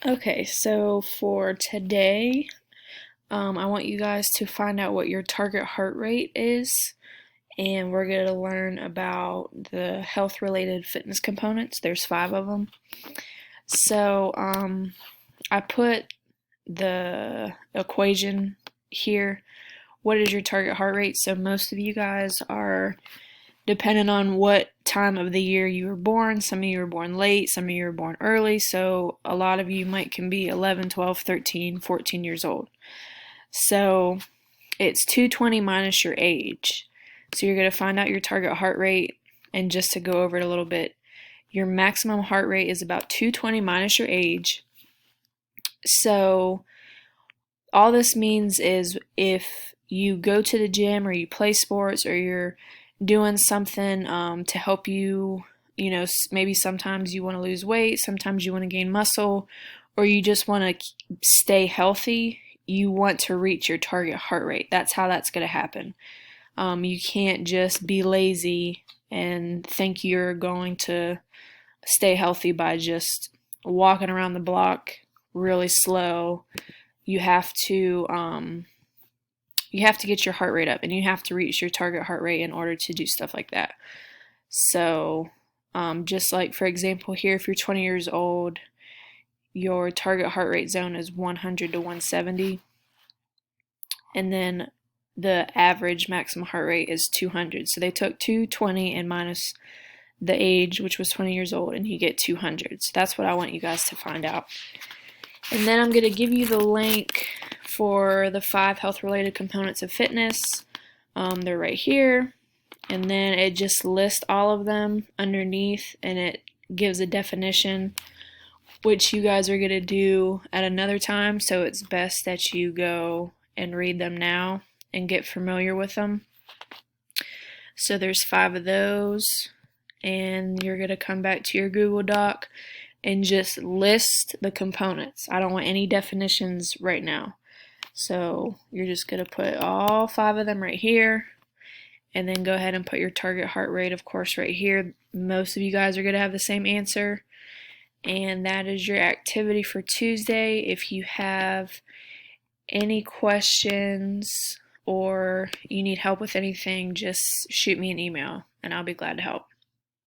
Okay, so for today, I want you guys to find out what your target heart rate is, and we're going to learn about the health-related fitness components. There's 5 of them. So, I put the equation here. What is your target heart rate? So most of you guys are depending on what time of the year you were born. Some of you were born late, some of you were born early, so a lot of you can be 11, 12, 13, 14 years old. So it's 220 minus your age. So you're going to find out your target heart rate, and just to go over it a little bit, your maximum heart rate is about 220 minus your age. So all this means is if you go to the gym or you play sports or you're doing something to help you, maybe sometimes you want to lose weight, sometimes you want to gain muscle, or you just want to stay healthy, you want to reach your target heart rate. That's how that's going to happen. You can't just be lazy and think you're going to stay healthy by just walking around the block really slow. You have to get your heart rate up, and you have to reach your target heart rate in order to do stuff like that. So just like for example here, if you're 20 years old, your target heart rate zone is 100 to 170, and then the average maximum heart rate is 200. So they took 220 and minus the age, which was 20 years old, and you get 200. So that's what I want you guys to find out. And then I'm going to give you the link for the 5 health-related components of fitness. They're right here. And then it just lists all of them underneath, and it gives a definition, which you guys are going to do at another time. So it's best that you go and read them now and get familiar with them. So there's 5 of those, and you're going to come back to your Google Doc and just list the components. I don't want any definitions right now. So you're just going to put all 5 of them right here, and then go ahead and put your target heart rate, of course, right here. Most of you guys are going to have the same answer. And that is your activity for Tuesday. If you have any questions or you need help with anything, just shoot me an email and I'll be glad to help.